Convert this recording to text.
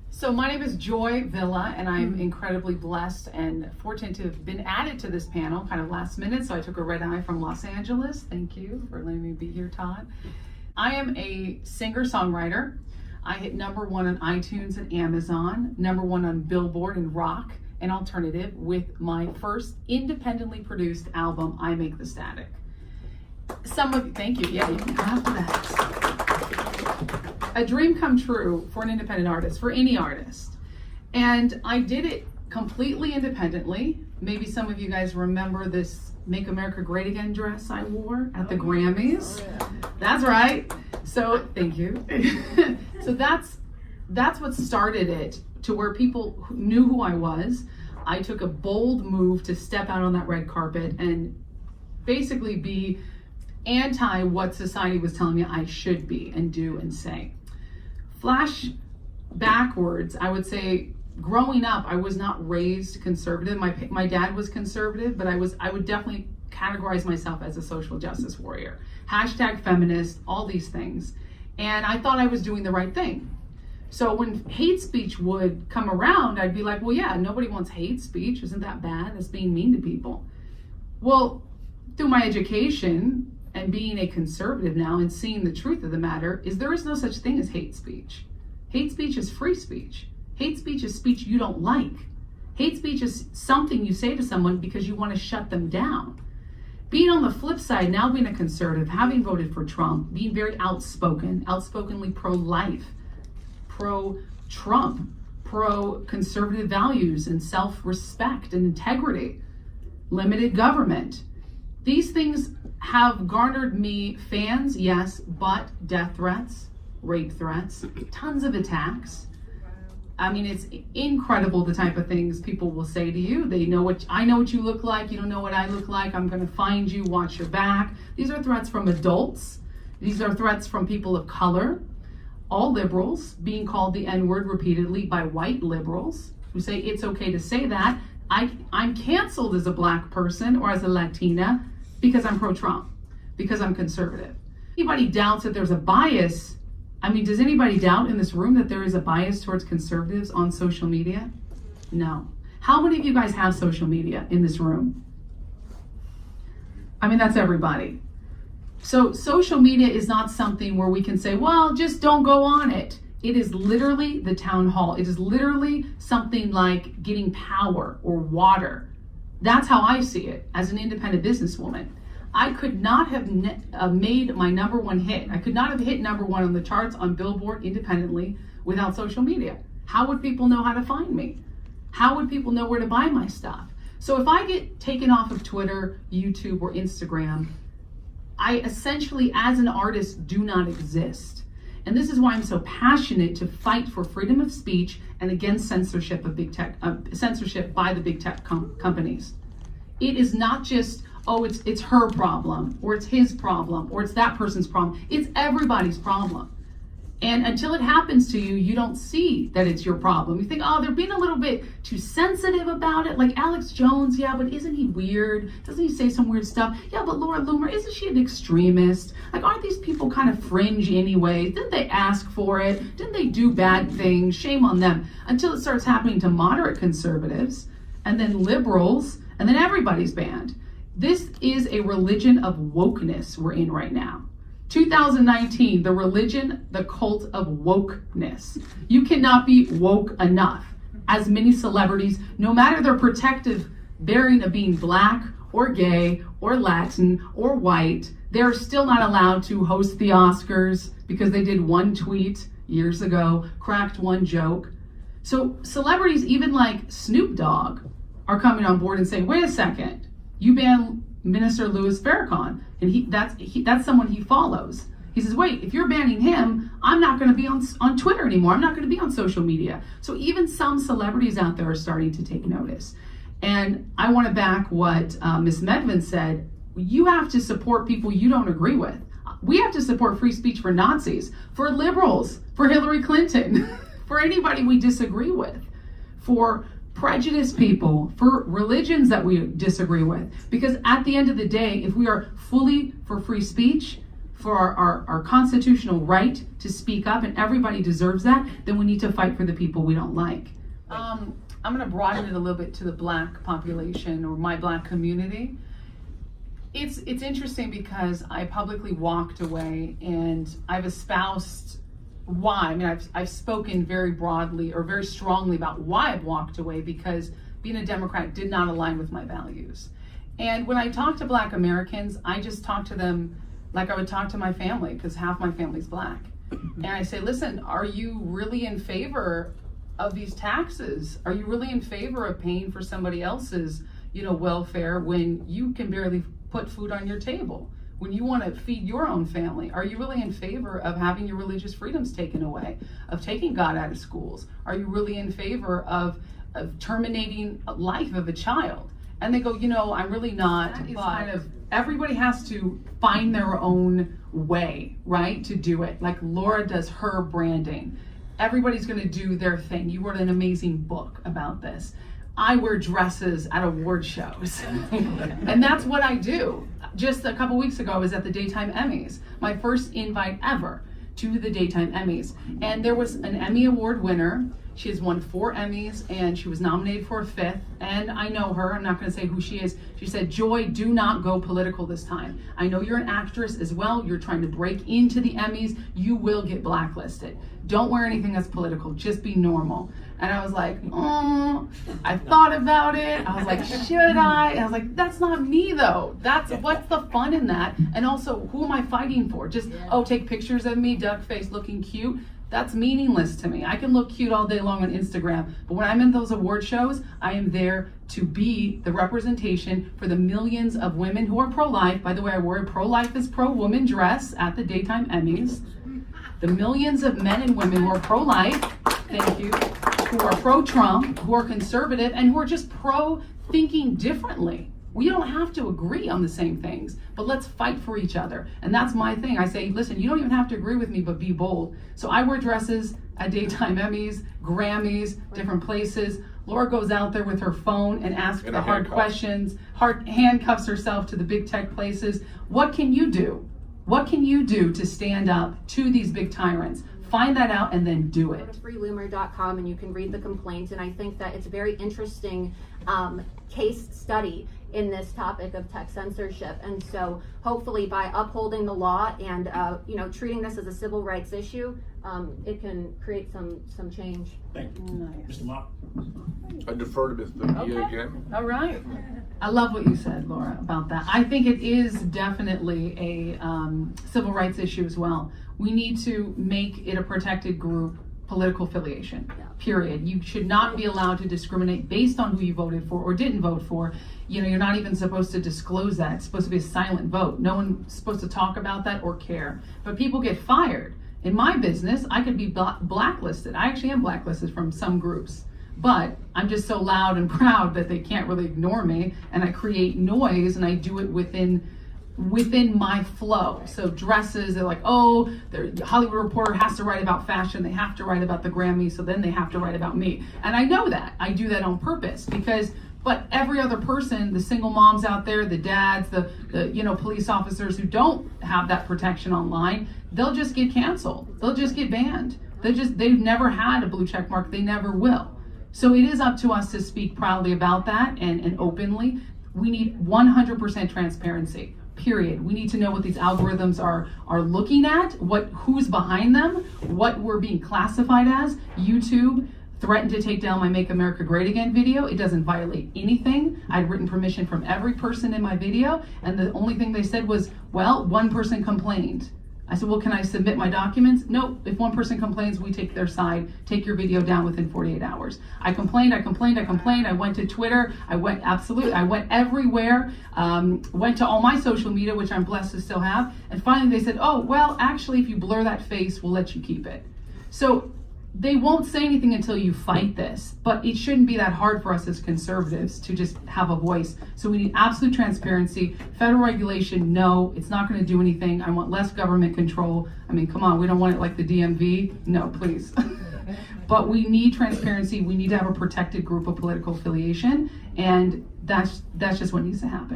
So my name is Joy Villa, and I'm incredibly blessed and fortunate to have been added to this panel kind of last minute. So I took a red eye from Los Angeles. Thank you for letting me be here, Todd. I am a singer-songwriter. I hit #1 on iTunes and Amazon, #1 on Billboard in rock and alternative with my first independently produced album, I Make the Static. Some of you, thank you. Yeah, you can clap for that. A dream come true for an independent artist, for any artist. And I did it completely independently. Maybe some of you guys remember this Make America Great Again dress I wore at the Grammys. That's right. So, thank you. So that's what started it, to where people knew who I was. I took a bold move to step out on that red carpet and basically be anti what society was telling me I should be and do and say. Flash backwards, I would say growing up, I was not raised conservative. My dad was conservative, but I would definitely categorize myself as a social justice warrior. #feminist, all these things. And I thought I was doing the right thing. So when hate speech would come around, I'd be like, well, yeah, nobody wants hate speech. Isn't that bad? That's being mean to people. Well, through my education and being a conservative now and seeing the truth of the matter is there is no such thing as hate speech. Hate speech is free speech. Hate speech is speech you don't like. Hate speech is something you say to someone because you want to shut them down. Being on the flip side, now being a conservative, having voted for Trump, being very outspokenly pro-life, pro-Trump, pro-conservative values and self-respect and integrity, limited government. These things have garnered me fans, yes, but death threats, rape threats, tons of attacks. I mean, it's incredible the type of things people will say to you. I know what you look like. You don't know what I look like. I'm going to find you. Watch your back. These are threats from adults. These are threats from people of color. All liberals being called the N-word repeatedly by white liberals who say it's okay to say that. I'm canceled as a black person or as a Latina because I'm pro-Trump, because I'm conservative. Anybody doubts that there's a bias? I mean, does anybody doubt in this room that there is a bias towards conservatives on social media? No. How many of you guys have social media in this room? I mean, that's everybody. So social media is not something where we can say, well, just don't go on it. It is literally the town hall. It is literally something like getting power or water. That's how I see it as an independent businesswoman. I could not have made my #1 hit. I could not have hit #1 on the charts on Billboard independently without social media. How would people know how to find me? How would people know where to buy my stuff? So if I get taken off of Twitter, YouTube, or Instagram, I essentially, as an artist, do not exist. And this is why I'm so passionate to fight for freedom of speech and against censorship of big tech, censorship by the big tech companies. It is not just, oh, it's her problem, or it's his problem, or it's that person's problem. It's everybody's problem. And until it happens to you, you don't see that it's your problem. You think, oh, they're being a little bit too sensitive about it. Like Alex Jones, yeah, but isn't he weird? Doesn't he say some weird stuff? Yeah, but Laura Loomer, isn't she an extremist? Like, aren't these people kind of fringe anyway? Didn't they ask for it? Didn't they do bad things? Shame on them. Until it starts happening to moderate conservatives, and then liberals, and then everybody's banned. This is a religion of wokeness we're in right now. 2019, the religion, the cult of wokeness. You cannot be woke enough. As many celebrities, no matter their protective bearing of being black or gay or Latin or white, they're still not allowed to host the Oscars because they did one tweet years ago, cracked one joke. So celebrities, even like Snoop Dogg, are coming on board and saying, wait a second, you ban Minister Louis Farrakhan, and that's someone he follows. He says, wait, if you're banning him, I'm not going to be on Twitter anymore. I'm not going to be on social media. So even some celebrities out there are starting to take notice. And I want to back what Ms. Medvin said. You have to support people you don't agree with. We have to support free speech for Nazis, for liberals, for Hillary Clinton, for anybody we disagree with, for prejudiced people, for religions that we disagree with. Because at the end of the day, if we are fully for free speech, for our constitutional right to speak up, and everybody deserves that, then we need to fight for the people we don't like. I'm going to broaden it a little bit to the Black population or my Black community. It's interesting because I publicly walked away, and I've espoused why. I mean, I've spoken very broadly or very strongly about why I've walked away, because being a Democrat did not align with my values. And when I talk to Black Americans, I just talk to them like I would talk to my family, because half my family's Black. And I say, listen, are you really in favor of these taxes? Are you really in favor of paying for somebody else's, welfare when you can barely put food on your table? When you want to feed your own family, are you really in favor of having your religious freedoms taken away, of taking God out of schools? Are you really in favor of terminating life of a child? And they go, I'm really not. It's kind of, everybody has to find their own way, right, to do it. Like Laura does her branding. Everybody's going to do their thing. You wrote an amazing book about this. I wear dresses at award shows. And that's what I do. Just a couple weeks ago, I was at the Daytime Emmys, my first invite ever to the Daytime Emmys. And there was an Emmy Award winner. She has won 4 Emmys, and she was nominated for a 5th. And I know her, I'm not going to say who she is. She said, Joy, do not go political this time. I know you're an actress as well. You're trying to break into the Emmys. You will get blacklisted. Don't wear anything that's political. Just be normal. And I was like, I thought about it. I was like, should I? And I was like, that's not me though. What's the fun in that? And also, who am I fighting for? Just, take pictures of me, duck face, looking cute. That's meaningless to me. I can look cute all day long on Instagram, but when I'm in those award shows, I am there to be the representation for the millions of women who are pro-life. By the way, I wore a pro-life is pro-woman dress at the Daytime Emmys. The millions of men and women who are pro-life, thank you, who are pro-Trump, who are conservative, and who are just pro-thinking differently. We don't have to agree on the same things, but let's fight for each other. And that's my thing. I say, listen, you don't even have to agree with me, but be bold. So I wear dresses at Daytime Emmys, Grammys, different places. Laura goes out there with her phone and asks the hard questions, handcuffs herself to the big tech places. What can you do? What can you do to stand up to these big tyrants? Find that out and then do it. Go to freeloomer.com and you can read the complaints. And I think that it's a very interesting case study in this topic of tech censorship. And so hopefully by upholding the law and treating this as a civil rights issue, it can create some change. Thank you. Nice. Mr. Mott. I defer to Mr. Dia again. All right. I love what you said, Laura, about that. I think it is definitely a civil rights issue as well. We need to make it a protected group political affiliation, period. You should not be allowed to discriminate based on who you voted for or didn't vote for. You're not even supposed to disclose that. It's supposed to be a silent vote. No one's supposed to talk about that or care. But people get fired. In my business, I could be blacklisted. I actually am blacklisted from some groups. But I'm just so loud and proud that they can't really ignore me, and I create noise, and I do it within my flow. So dresses, they're like, the Hollywood Reporter has to write about fashion, they have to write about the Grammys, so then they have to write about me. And I know that. I do that on purpose but every other person, the single moms out there, the dads, the police officers who don't have that protection online, they'll just get canceled. They'll just get banned. They've never had a blue check mark. They never will. So it is up to us to speak proudly about that and openly. We need 100% transparency. Period. We need to know what these algorithms are looking at, who's behind them, what we're being classified as. YouTube threatened to take down my Make America Great Again video. It doesn't violate anything. I'd written permission from every person in my video, and the only thing they said was, one person complained. I said, can I submit my documents? Nope. If one person complains, we take their side, take your video down within 48 hours. I complained. I went to Twitter. I went everywhere. Went to all my social media, which I'm blessed to still have. And finally they said, actually, if you blur that face, we'll let you keep it. So they won't say anything until you fight this, but it shouldn't be that hard for us as conservatives to just have a voice. So we need absolute transparency. Federal regulation, no, it's not going to do anything. I want less government control. I mean, come on, we don't want it like the DMV. No, please. But we need transparency. We need to have a protected group of political affiliation, and that's just what needs to happen.